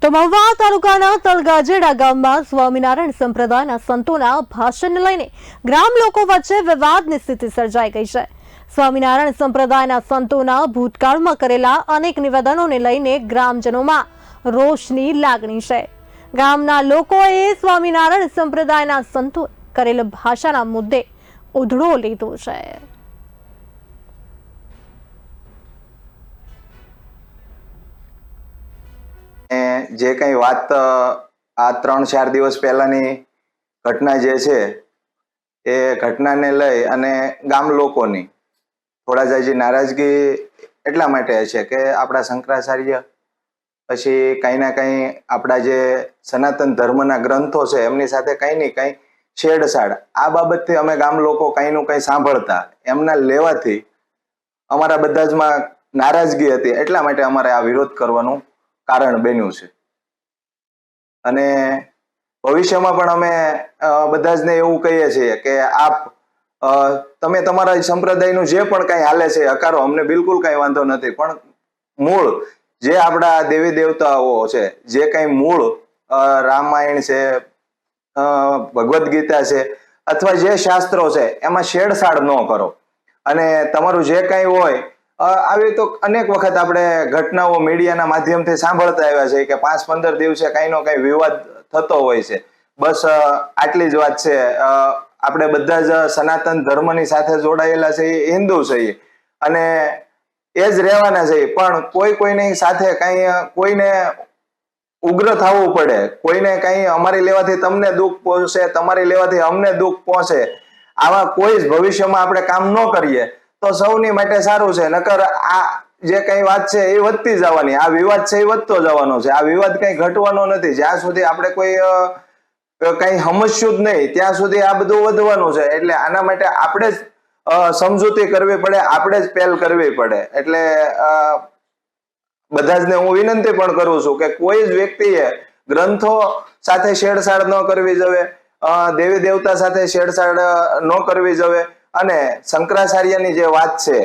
તો મહુવા તાલુકાના તલગાજેડા ગામમાં સ્વામિનારાયણ સંપ્રદાયના સંતોના ભાષણને લઈને ગ્રામ લોકો વચ્ચે વિવાદની સ્થિતિ સર્જાઈ ગઈ છે। સ્વામિનારાયણ સંપ્રદાયના સંતોના ભૂતકાળમાં કરેલા અનેક નિવેદનોને લઈને ગ્રામજનોમાં રોષની લાગણી છે। ગામના લોકોએ સ્વામિનારાયણ સંપ્રદાયના સંતોએ કરેલ ભાષાના મુદ્દે ઉધડો લીધો છે। જે કઈ વાત આ 3-4 દિવસ પહેલાની ઘટના જે છે એ ઘટનાને લઈ અને ગામ લોકોની થોડા જાજી નારાજગી એટલા માટે છે કે આપણા શંકરાચાર્ય પછી કંઈ ના કંઈ આપણા જે સનાતન ધર્મના ગ્રંથો છે એમની સાથે કંઈ ને કંઈ છેડછાડ આ બાબતથી અમે ગામ લોકો કંઈનું કંઈ સાંભળતા એમના લેવાથી અમારા બધા જમાં નારાજગી હતી। એટલા માટે અમારે આ વિરોધ કરવાનું કારણ બન્યું છે અને ભવિષ્યમાં પણ અમે બધા જને એવું કહીએ છીએ કે આપ તમે તમારા સંપ્રદાયનું જે પણ કંઈ હાલે છે હકારો, અમને બિલકુલ કંઈ વાંધો નથી, પણ મૂળ જે આપણા દેવી દેવતાઓ છે, જે કંઈ મૂળ રામાયણ છે, ભગવદ્ ગીતા છે અથવા જે શાસ્ત્રો છે એમાં છેડછાડ ન કરો અને તમારું જે કંઈ હોય આવી તો અનેક વખત આપણે ઘટનાઓ મીડિયાના માધ્યમથી સાંભળતા આવ્યા છે કે 5-15 દિવસે કંઈનો કંઈ વિવાદ થતો હોય છે। બસ આટલી જ વાત છે। આપણે બધા જ સનાતન ધર્મની સાથે જોડાયેલા છે, હિન્દુ છીએ અને એ જ રહેવાના છે, પણ કોઈની સાથે કંઈ કોઈને ઉગ્ર થવું પડે, કોઈને કંઈ અમારી લેવાથી તમને દુઃખ પહોંચે, તમારી લેવાથી અમને દુઃખ પહોંચે, આવા કોઈ જ ભવિષ્યમાં આપણે કામ ન કરીએ તો સૌની માટે સારું છે। નકર આ જે કઈ વાત છે એ વધતી જવાની, આ વિવાદ છે એ વધતો જવાનો છે, આ વિવાદ કઈ ઘટવાનો નથી। જ્યાં સુધી આપણે કોઈ કઈ સમજશું જ નહીં ત્યાં સુધી આ બધું વધવાનું છે। એટલે આના માટે આપણે જ સમજૂતી કરવી પડે, આપણે જ પહેલ કરવી પડે। એટલે બધા જ ને હું વિનંતી પણ કરું છું કે કોઈ જ વ્યક્તિએ ગ્રંથો સાથે છેડછાડ ન કરવી જોઈએ, દેવી દેવતા સાથે છેડછાડ ન કરવી જોઈએ અને શંકરાચાર્યની જે વાત છે,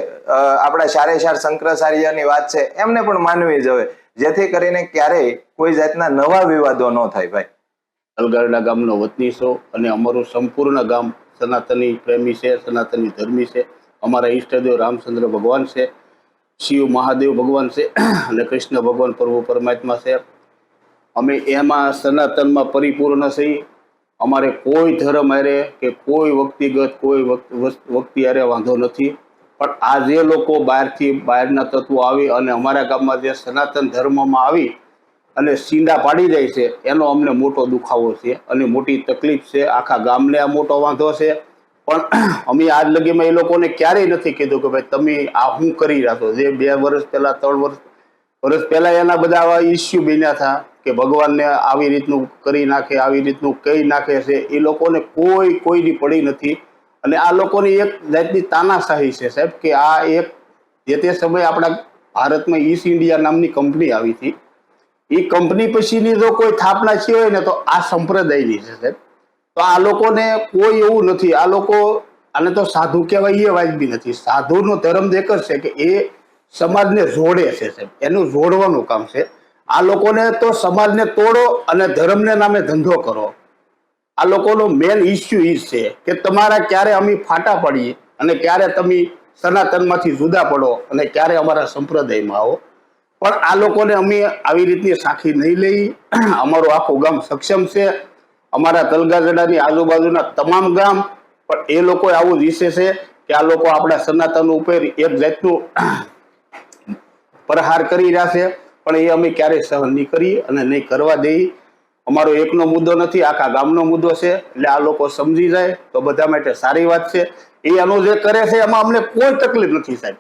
આપણા 4 શંકરાચાર્યની વાત છે એમને પણ માનવી જોઈએ, જેથી કરીને ક્યારેય કોઈ જાતના નવા વિવાદો ન થાય। ભાઈ તલગાજેડા ગામનો વતની છો અને અમારું સંપૂર્ણ ગામ સનાતની પ્રેમી છે, સનાતની ધર્મી છે। અમારા ઈષ્ટદેવ રામચંદ્ર ભગવાન છે, શિવ મહાદેવ ભગવાન છે અને કૃષ્ણ ભગવાન પ્રભુ પરમાત્મા છે। અમે એમાં સનાતનમાં પરિપૂર્ણ છીએ। અમારે કોઈ ધર્મ હારે કે કોઈ વ્યક્તિગત કોઈ વ્યક્તિ હારે વાંધો નથી, પણ આ જે લોકો બહારના તત્વો આવી અને અમારા ગામમાં જે સનાતન ધર્મમાં આવી અને સીંડા પાડી જાય છે એનો અમને મોટો દુખાવો છે અને મોટી તકલીફ છે। આખા ગામને આ મોટો વાંધો છે, પણ અમે આજ લગીમાં એ લોકોને ક્યારેય નથી કીધું કે ભાઈ તમે આ શું કરી રહ્યા છો। જે 2 વર્ષ પહેલા 3 વર્ષ પહેલા એના બધા આવા ઇસ્યુ બન્યા હતા કે ભગવાનને આવી રીતનું કરી નાખે, આવી રીતનું કહી નાખે છે, એ લોકોને કોઈની પડી નથી। અને આ લોકોની એક જાતની તાનાશાહી છે સાહેબ કે આ એક જે તે સમયે આપણા ભારતમાં ઈસ્ટ ઇન્ડિયા નામની કંપની આવી હતી, એ કંપની પછીની જો કોઈ સ્થાપના થઈ હોય ને તો આ સંપ્રદાયની છે સાહેબ। તો આ લોકોને કોઈ એવું નથી, આ લોકો આને તો સાધુ કહેવાય એ વાજબી નથી। સાધુનો ધર્મ એક જ છે કે એ સમાજને જોડે છે સાહેબ, એનું જોડવાનું કામ છે। આ લોકોને તો સમાજને તોડો અને ધર્મને નામે ધંધો કરો। આ લોકોનો મેન ઇસ્યુ એ છે કે તમારા ક્યારે અમે ફાટા પડીએ અને ક્યારે તમે સનાતનમાંથી જુદા પડો અને ક્યારે અમારા સંપ્રદાયમાં આવો, પણ આ લોકોને અમે આવી રીતની સાખી નહીં લઈ। અમારું આખું ગામ સક્ષમ છે, અમારા તલગાજેડાની આજુબાજુના તમામ ગામ, પણ એ લોકો આવું દિશે છે કે આ લોકો આપણા સનાતન ઉપર એક જાતનું પ્રહાર કરી રહ્યા છે, પણ એ અમે ક્યારેય સહન નહીં કરીએ અને નહીં કરવા દઈએ। અમારો એકનો મુદ્દો નથી, આખા ગામનો મુદ્દો છે। એટલે આ લોકો સમજી જાય તો બધા માટે સારી વાત છે। એ આનું જે કરે છે એમાં અમને કોઈ તકલીફ નથી સાહેબ।